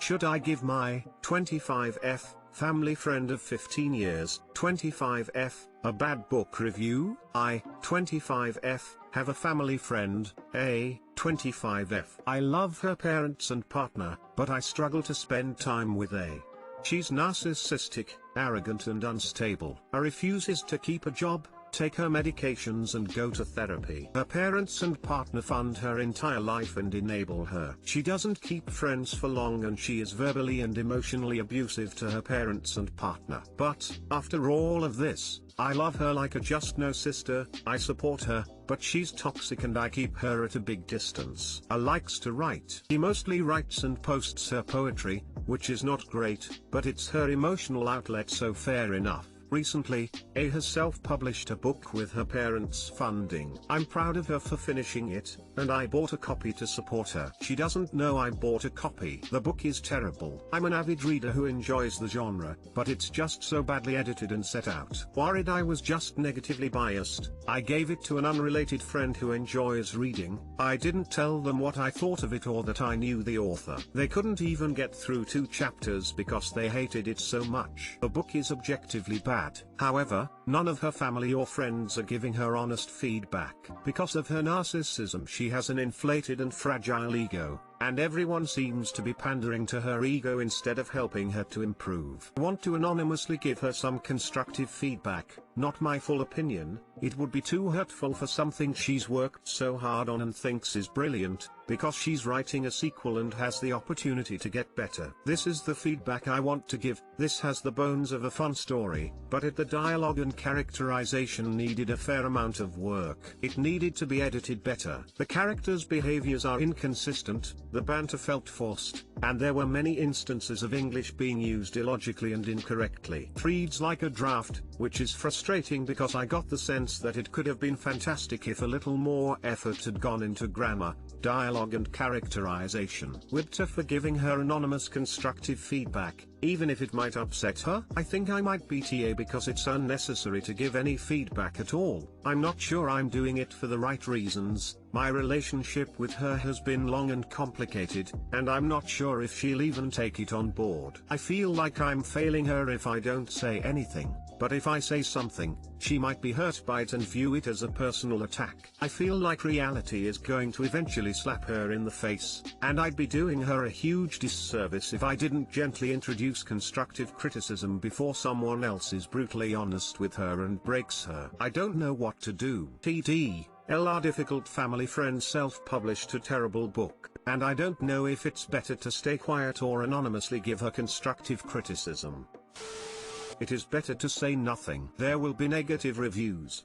Should I give my 25F family friend of 15 years 25F a bad book review? I 25F have a family friend, a 25F. I love her parents and partner, but I struggle to spend time with a. She's narcissistic, arrogant and unstable. Refuses to keep a job, take her medications and go to therapy. Her parents and partner fund her entire life and enable her. She doesn't keep friends for long and she is verbally and emotionally abusive to her parents and partner. But, after all of this, I love her like a just no sister, I support her, but she's toxic and I keep her at a big distance. Likes to write. She mostly writes and posts her poetry, which is not great, but it's her emotional outlet, so fair enough. Recently, A has self-published a book with her parents' funding. I'm proud of her for finishing it, and I bought a copy to support her. She doesn't know I bought a copy. The book is terrible. I'm an avid reader who enjoys the genre, but it's just so badly edited and set out. Worried I was just negatively biased, I gave it to an unrelated friend who enjoys reading. I didn't tell them what I thought of it or that I knew the author. They couldn't even get through 2 chapters because they hated it so much. The book is objectively bad. However, none of her family or friends are giving her honest feedback. Because of her narcissism, she has an inflated and fragile ego, and everyone seems to be pandering to her ego instead of helping her to improve. I want to anonymously give her some constructive feedback, not my full opinion. It would be too hurtful for something she's worked so hard on and thinks is brilliant, because she's writing a sequel and has the opportunity to get better. This is the feedback I want to give. This has the bones of a fun story, but the dialogue and characterization needed a fair amount of work. It needed to be edited better. The characters' behaviors are inconsistent, the banter felt forced, and there were many instances of English being used illogically and incorrectly. It reads like a draft, which is frustrating because I got the sense that it could have been fantastic if a little more effort had gone into grammar, dialogue and characterization. Whipped her for giving her anonymous constructive feedback, even if it might upset her. I think I might be TA because it's unnecessary to give any feedback at all. I'm not sure I'm doing it for the right reasons. My relationship with her has been long and complicated, and I'm not sure if she'll even take it on board. I feel like I'm failing her if I don't say anything, but if I say something, she might be hurt by it and view it as a personal attack. I feel like reality is going to eventually slap her in the face, and I'd be doing her a huge disservice if I didn't gently introduce constructive criticism before someone else is brutally honest with her and breaks her. I don't know what to do. TD. Our difficult family friend self-published a terrible book, and I don't know if it's better to stay quiet or anonymously give her constructive criticism. It is better to say nothing. There will be negative reviews.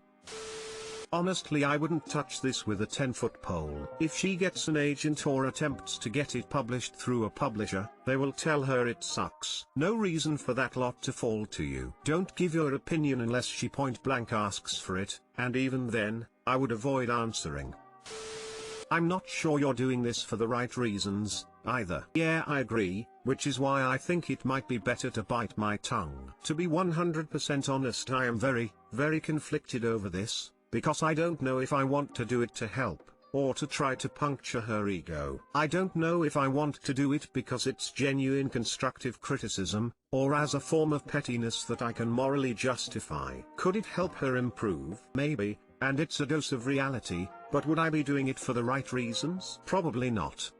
Honestly, I wouldn't touch this with a 10-foot pole. If she gets an agent or attempts to get it published through a publisher, they will tell her it sucks. No reason for that lot to fall to you. Don't give your opinion unless she point blank asks for it, and even then, I would avoid answering. I'm not sure you're doing this for the right reasons, either. Yeah, I agree, which is why I think it might be better to bite my tongue. To be 100% honest, I am very, very conflicted over this, because I don't know if I want to do it to help, or to try to puncture her ego. I don't know if I want to do it because it's genuine constructive criticism, or as a form of pettiness that I can morally justify. Could it help her improve? Maybe, and it's a dose of reality, but would I be doing it for the right reasons? Probably not.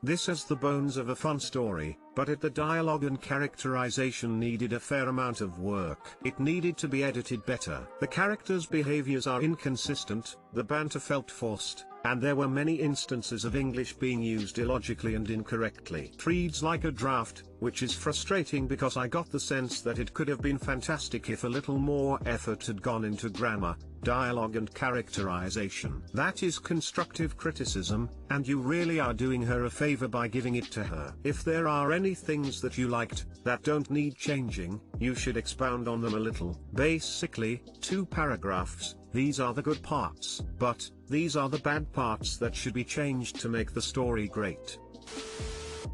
This has the bones of a fun story, but the dialogue and characterization needed a fair amount of work. It needed to be edited better. The characters' behaviors are inconsistent, the banter felt forced, and there were many instances of English being used illogically and incorrectly. It reads like a draft, which is frustrating because I got the sense that it could have been fantastic if a little more effort had gone into grammar, dialogue and characterization. That is constructive criticism, and you really are doing her a favor by giving it to her. If there are any things that you liked, that don't need changing, you should expound on them a little. Basically, 2 paragraphs, these are the good parts, but these are the bad parts that should be changed to make the story great.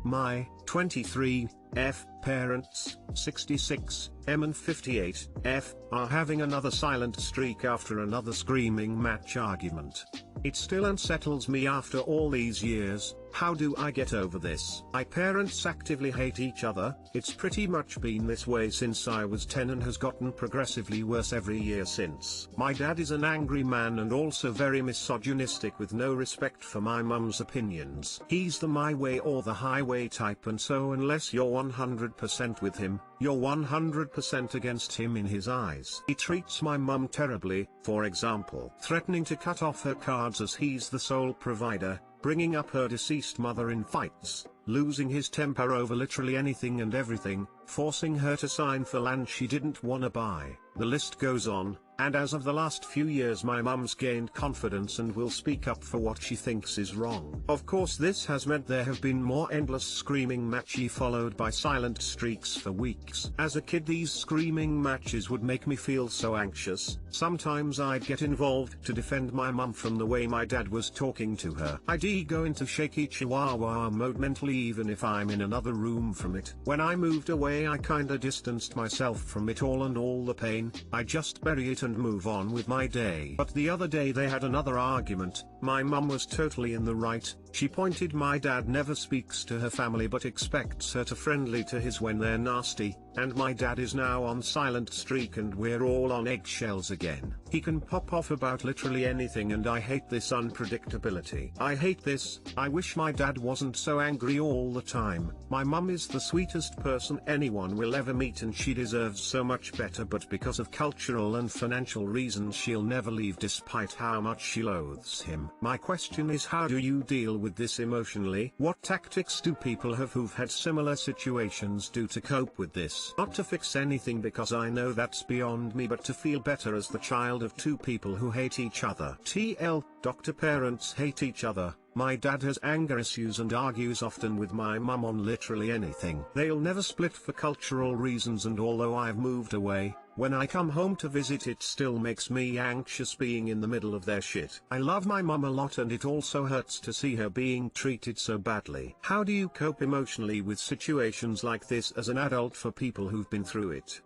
My 23 F parents, 66 M and 58 F, are having another silent streak after another screaming match argument. It still unsettles me after all these years. How do I get over this? My parents actively hate each other. It's pretty much been this way since I was 10 and has gotten progressively worse every year since. My dad is an angry man and also very misogynistic with no respect for my mum's opinions. He's the my way or the highway type, and so unless you're 100% with him, you're 100% against him in his eyes. He treats my mum terribly, for example, threatening to cut off her cards as he's the sole provider, bringing up her deceased mother in fights, losing his temper over literally anything and everything, forcing her to sign for land she didn't wanna buy. The list goes on, and as of the last few years my mum's gained confidence and will speak up for what she thinks is wrong. Of course this has meant there have been more endless screaming matches followed by silent streaks for weeks. As a kid these screaming matches would make me feel so anxious. Sometimes I'd get involved to defend my mum from the way my dad was talking to her. I'd go into shaky chihuahua mode mentally even if I'm in another room from it. When I moved away I kinda distanced myself from it all and all the pain. I just bury it and move on with my day. But the other day they had another argument. My mum was totally in the right. She pointed my dad never speaks to her family but expects her to friendly to his when they're nasty, and my dad is now on silent streak and we're all on eggshells again. He can pop off about literally anything and I hate this unpredictability. I hate this. I wish my dad wasn't so angry all the time. My mum is the sweetest person anyone will ever meet and she deserves so much better, but because of cultural and financial reasons she'll never leave despite how much she loathes him. My question is, how do you deal with this emotionally? What tactics do people have who've had similar situations do to cope with this? Not to fix anything because I know that's beyond me, but to feel better as the child of two people who hate each other. TL, Dr. Parents hate each other. My dad has anger issues and argues often with my mum on literally anything. They'll never split for cultural reasons, and although I've moved away, when I come home to visit it still makes me anxious being in the middle of their shit. I love my mum a lot and it also hurts to see her being treated so badly. How do you cope emotionally with situations like this as an adult for people who've been through it?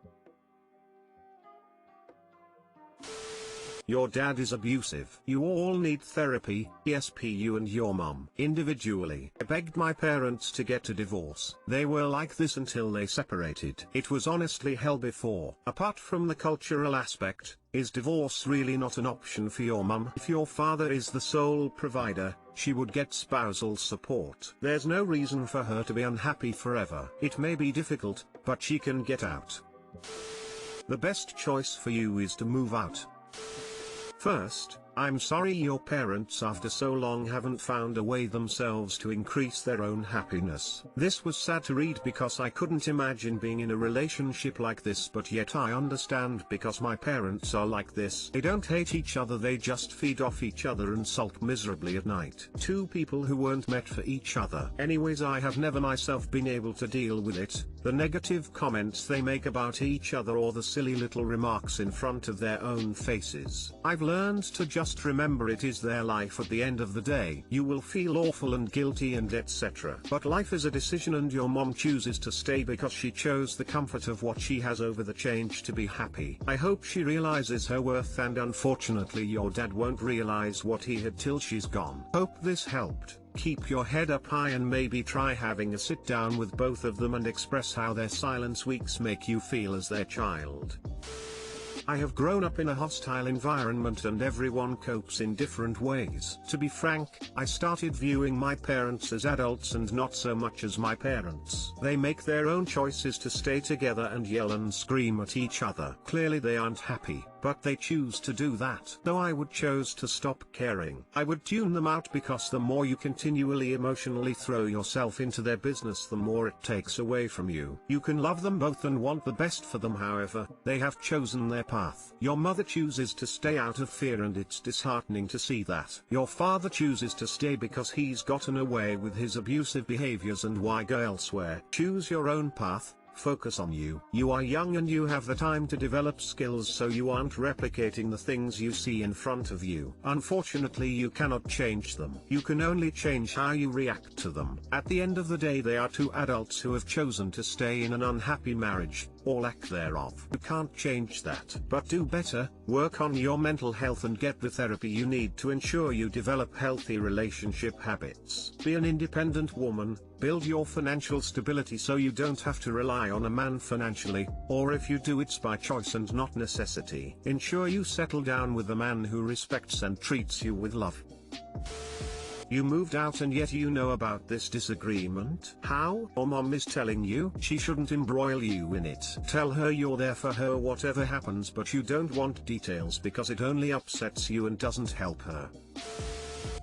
Your dad is abusive. You all need therapy, ESP, you and your mum. Individually, I begged my parents to get a divorce. They were like this until they separated. It was honestly hell before. Apart from the cultural aspect, is divorce really not an option for your mum? If your father is the sole provider, she would get spousal support. There's no reason for her to be unhappy forever. It may be difficult, but she can get out. The best choice for you is to move out. First, I'm sorry your parents after so long haven't found a way themselves to increase their own happiness. This was sad to read because I couldn't imagine being in a relationship like this, but yet I understand because my parents are like this. They don't hate each other, they just feed off each other and sulk miserably at night. Two people who weren't meant for each other. Anyways, I have never myself been able to deal with it. The negative comments they make about each other or the silly little remarks in front of their own faces. I've learned to just remember it is their life at the end of the day. You will feel awful and guilty and etc. But life is a decision and your mom chooses to stay because she chose the comfort of what she has over the change to be happy. I hope she realizes her worth, and unfortunately your dad won't realize what he had till she's gone. Hope this helped. Keep your head up high and maybe try having a sit down with both of them and express how their silence weeks make you feel as their child. I have grown up in a hostile environment and everyone copes in different ways. To be frank, I started viewing my parents as adults and not so much as my parents. They make their own choices to stay together and yell and scream at each other. Clearly they aren't happy, but they choose to do that. Though I would choose to stop caring. I would tune them out because the more you continually emotionally throw yourself into their business, the more it takes away from you. You can love them both and want the best for them, however, they have chosen their path. Your mother chooses to stay out of fear and it's disheartening to see that. Your father chooses to stay because he's gotten away with his abusive behaviors and why go elsewhere. Choose your own path. Focus on you. You are young and you have the time to develop skills, so you aren't replicating the things you see in front of you. Unfortunately, you cannot change them. You can only change how you react to them. At the end of the day, they are two adults who have chosen to stay in an unhappy marriage. or lack thereof. You can't change that. But do better, work on your mental health and get the therapy you need to ensure you develop healthy relationship habits. Be an independent woman, build your financial stability so you don't have to rely on a man financially, or if you do it's by choice and not necessity. Ensure you settle down with a man who respects and treats you with love. You moved out and yet you know about this disagreement? How? Or mom is telling you she shouldn't embroil you in it. Tell her you're there for her whatever happens, but you don't want details because it only upsets you and doesn't help her.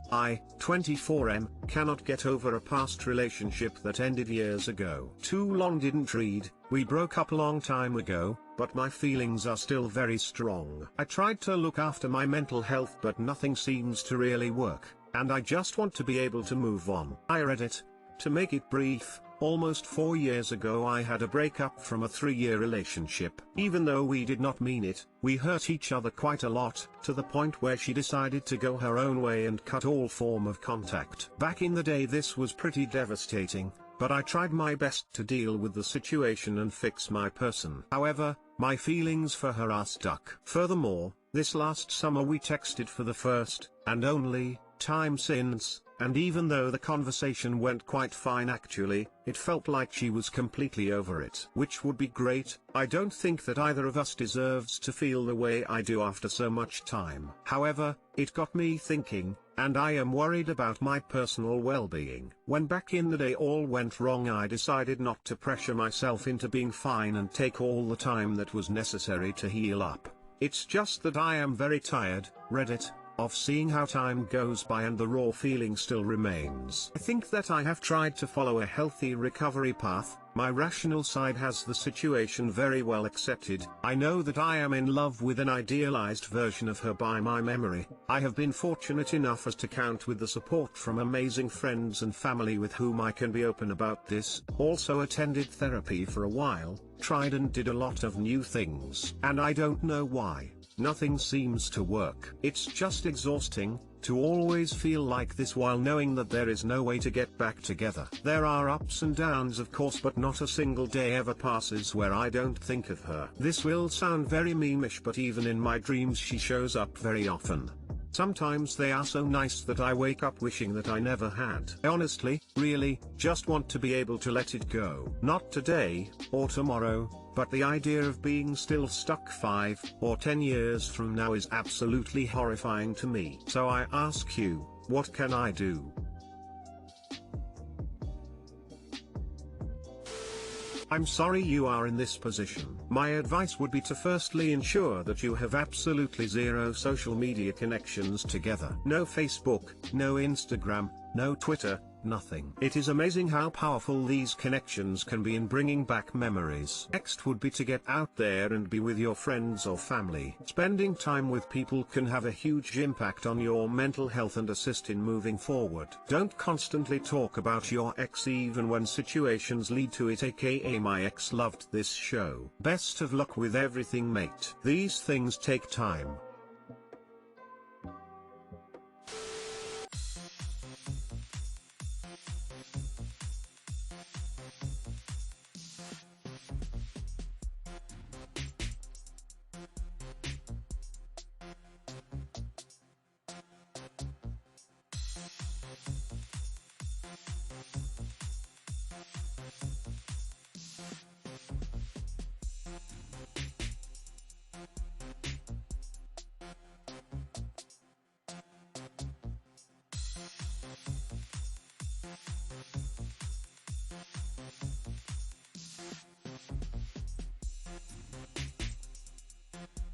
I, 24M, cannot get over a past relationship that ended years ago. Too long didn't read, we broke up a long time ago, but my feelings are still very strong. I tried to look after my mental health but nothing seems to really work, and I just want to be able to move on. I read it. To make it brief, almost 4 years ago I had a breakup from a 3-year relationship. Even though we did not mean it, we hurt each other quite a lot, to the point where she decided to go her own way and cut all form of contact. Back in the day this was pretty devastating, but I tried my best to deal with the situation and fix my person. However, my feelings for her are stuck. Furthermore, this last summer we texted for the first, and only, time since, and even though the conversation went quite fine actually, it felt like she was completely over it. Which would be great. I don't think that either of us deserves to feel the way I do after so much time. However, it got me thinking, and I am worried about my personal well-being. When back in the day all went wrong I decided not to pressure myself into being fine and take all the time that was necessary to heal up. It's just that I am very tired, Reddit, of seeing how time goes by and the raw feeling still remains. I think that I have tried to follow a healthy recovery path. My rational side has the situation very well accepted. I know that I am in love with an idealized version of her by my memory. I have been fortunate enough as to count with the support from amazing friends and family with whom I can be open about this. Also attended therapy for a while, tried and did a lot of new things. And I don't know why. Nothing seems to work. It's just exhausting, to always feel like this while knowing that there is no way to get back together. There are ups and downs of course, but not a single day ever passes where I don't think of her. This will sound very memeish, but even in my dreams she shows up very often. Sometimes they are so nice that I wake up wishing that I never had. I honestly, really, just want to be able to let it go. Not today, or tomorrow, but the idea of being still stuck 5 or 10 years from now is absolutely horrifying to me. So I ask you, what can I do? I'm sorry you are in this position. My advice would be to firstly ensure that you have absolutely zero social media connections together. No Facebook, no Instagram, no Twitter, nothing. It is amazing how powerful these connections can be in bringing back memories. Next would be to get out there and be with your friends or family. Spending time with people can have a huge impact on your mental health and assist in moving forward. Don't constantly talk about your ex even when situations lead to it, aka my ex loved this show. Best of luck with everything, mate. These things take time.